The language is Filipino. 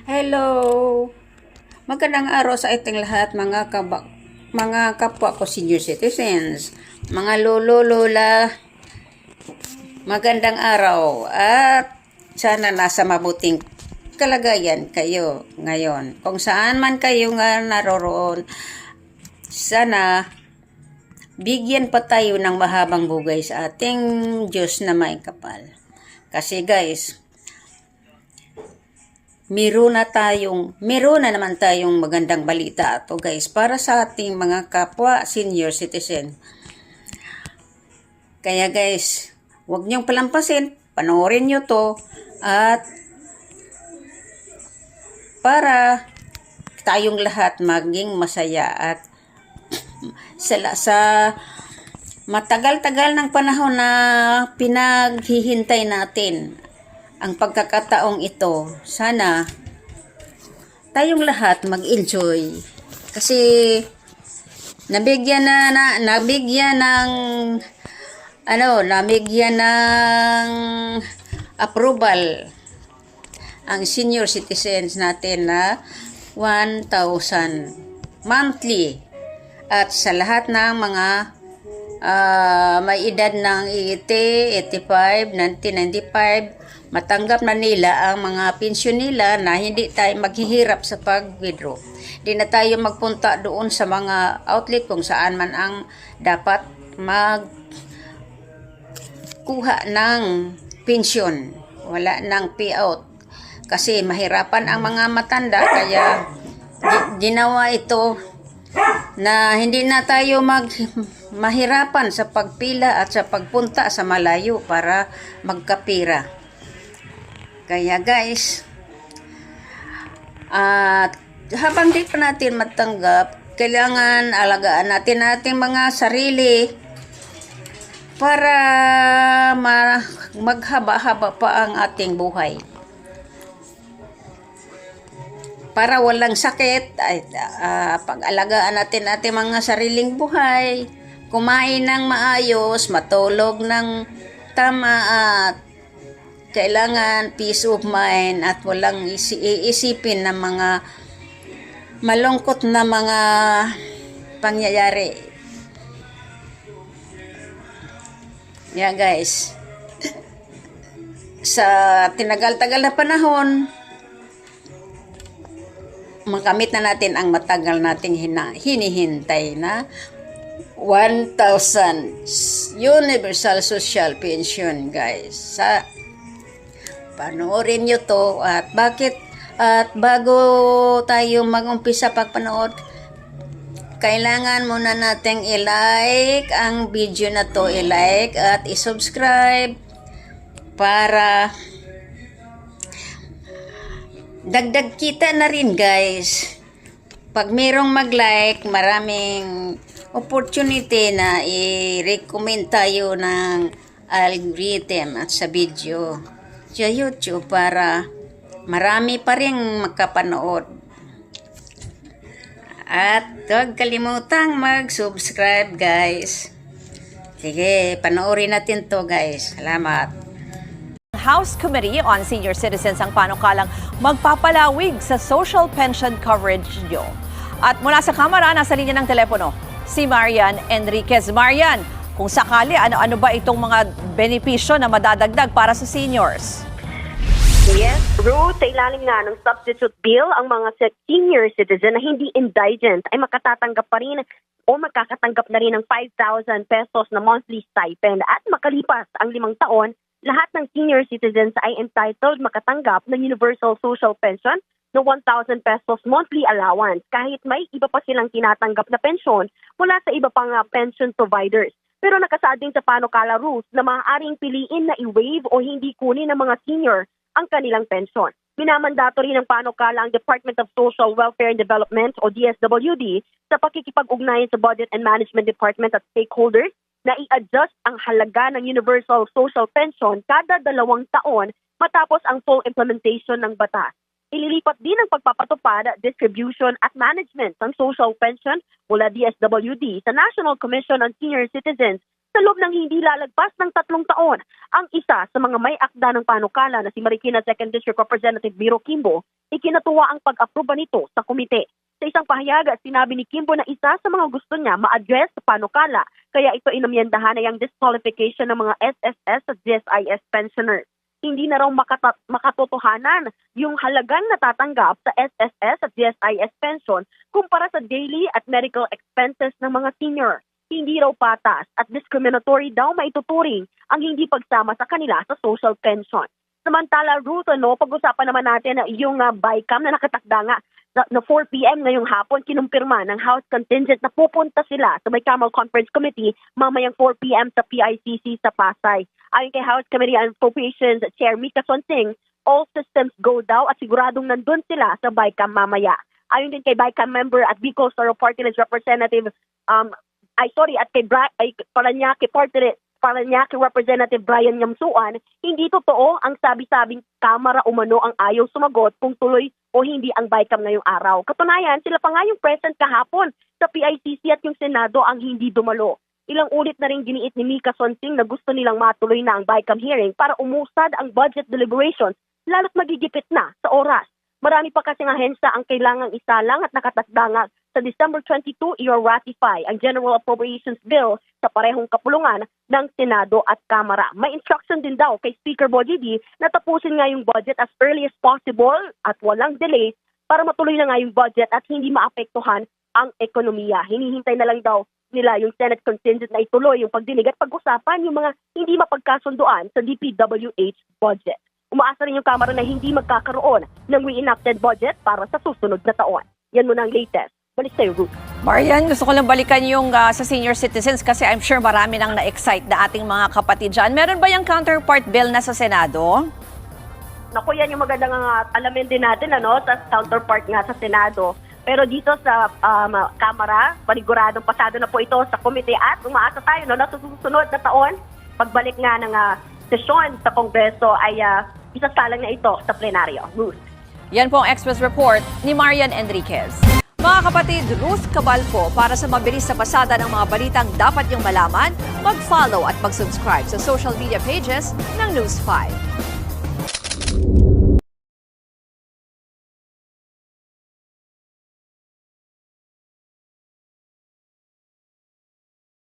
Hello! Magandang araw sa ating lahat mga kapwa ko senior citizens, mga lolo, lola, magandang araw at sana nasa mabuting kalagayan kayo ngayon. Kung saan man kayo nga naroroon, sana bigyan pa tayo ng mahabang bugay sa ating Diyos na may kapal. Kasi guys, meron na naman tayong magandang balita to guys para sa ating mga kapwa senior citizen. Kaya guys, huwag niyong palampasin, panoorin niyo to at para tayong lahat maging masaya at sa matagal-tagal ng panahon na pinaghihintay natin ang pagkakataong ito, sana tayong lahat mag-enjoy kasi nabigyan ng approval ang senior citizens natin na 1,000 monthly at sa lahat ng mga may edad ng 80, 85, 90, 95 matanggap na nila ang mga pensyon nila na hindi tayo maghihirap sa pag-withdraw. Di na tayo magpunta doon sa mga outlet kung saan man ang dapat magkuha ng pensyon. Wala ng payout. Kasi mahirapan ang mga matanda kaya ginawa ito na hindi na tayo mahirapan sa pagpila at sa pagpunta sa malayo para magkapira. Kaya guys, habang di pa natin matanggap, kailangan alagaan natin ating mga sarili para maghaba-haba pa ang ating buhay. Para walang sakit, pag-alagaan natin ating mga sariling buhay, kumain ng maayos, matulog ng tama at kailangan peace of mind at walang iisipin ng mga malungkot na mga pangyayari. Yeah guys, sa tinagal-tagal na panahon, makamit na natin ang matagal nating hinihintay na 1,000 Universal Social Pension guys. Panoorin nyo to at bago tayo mag-umpisa pagpanood, kailangan muna nating i-like ang video na to, i-like at i-subscribe para dagdag kita na rin guys. Pag merong mag-like, maraming opportunity na i-recommend tayo ng algorithm at sa video sa YouTube para marami pa rin makapanood. At huwag kalimutang mag-subscribe guys. Sige, panoorin natin to guys. Salamat. House Committee on Senior Citizens ang panukalang magpapalawig sa social pension coverage nyo. At mula sa Kamara, nasa linya ng telepono, si Marian Enriquez. Marian, kung sakali, ano ba itong mga benepisyo na madadagdag para sa seniors? Yes, Ruth, sa ilalim nga ng substitute bill, ang mga senior citizen na hindi indigent ay makatatanggap pa rin o makakatanggap na rin ng 5,000 pesos na monthly stipend. At makalipas ang 5 taon, lahat ng senior citizens ay entitled makatanggap ng Universal Social Pension na 1,000 pesos monthly allowance kahit may iba pa silang tinatanggap na pensyon mula sa iba pang pension providers. Pero nakasaad din sa panukala rules na maaaring piliin na i-waive o hindi kunin ng mga senior ang kanilang pensyon. Minamandato rin ng panukala ang Department of Social Welfare and Development o DSWD sa pakikipag-ugnayan sa Budget and Management Department at stakeholders na i-adjust ang halaga ng Universal Social Pension kada 2 taon matapos ang full implementation ng batas. Ililipat din ang pagpapatupad, distribution at management ng social pension mula DSWD sa National Commission on Senior Citizens sa loob ng hindi lalagpas ng 3 taon. Ang isa sa mga may akda ng panukala na si Marikina 2nd District Representative Biro Kimbo ikinatuwa ang pag-aproba nito sa komite. Sa isang pahayag, sinabi ni Kimbo na isa sa mga gusto niya ma-address sa panukala, kaya ito inamyendahan na yung disqualification ng mga SSS at GSIS pensioners. Hindi na raw makatotohanan yung halagang natatanggap sa SSS at GSIS pension kumpara sa daily at medical expenses ng mga senior. Hindi raw patas at discriminatory daw maituturing ang hindi pagsama sa kanila sa social pension. Samantala, Ruth, pag-usapan naman natin yung BICAM na nakatakda nga na 4 p.m. ngayong hapon, kinumpirma ng House contingent na pupunta sila sa Bicameral Conference Committee mamayang 4 p.m. sa PICC sa Pasay. Ayon kay House Committee on Appropriations Chair Mika Sonsing, all systems go daw at siguradong nandun sila sa BICAM mamaya. Ayon din kay BICAM member at Bicol Star Party List Representative at kay Paranaque Representative Brian Yamsuan, hindi totoo ang sabi-sabing Kamara umano ang ayaw sumagot kung tuloy o hindi ang BICAM ngayong araw. Katunayan, sila pa nga yung present kahapon sa PICC at yung Senado ang hindi dumalo. Ilang ulit na rin giniit ni Mika Sonsing na gusto nilang matuloy na ang BICAM hearing para umusad ang budget deliberations lalo't magigipit na sa oras. Marami pa kasing ahensya ang kailangang isalang at nakatakda nga sa December 22 i-ratify ang General Appropriations Bill sa parehong kapulungan ng Senado at Kamara. May instruction din daw kay Speaker Bojidi na tapusin nga yung budget as early as possible at walang delay para matuloy na nga yung budget at hindi maapektuhan ang ekonomiya. Hinihintay na lang daw nila yung Senate contingent na ituloy yung pagdinig at pag-usapan yung mga hindi mapagkasunduan sa DPWH budget. Umaasa rin yung Kamara na hindi magkakaroon ng reenacted budget para sa susunod na taon. Yan muna ang latest. Balik sa'yo, Ruth. Marian, gusto ko lang balikan yung sa senior citizens kasi I'm sure marami nang na-excite na ating mga kapatid dyan. Meron ba yung counterpart bill na sa Senado? Naku, yan yung magandang alamin din natin, sa counterpart nga sa Senado. Pero dito sa Kamara, paniguradong pasado na po ito sa komite at umaasa tayo na susunod na taon, pagbalik nga ng sesyon sa Kongreso ay isasalang na ito sa plenaryo. Ruth. Yan po ang Express Report ni Marian Enriquez. Mga kapatid, Ruth Cabalpo, para sa mabilis na pasada ng mga balitang dapat niyong malaman, mag-follow at mag-subscribe sa social media pages ng News 5.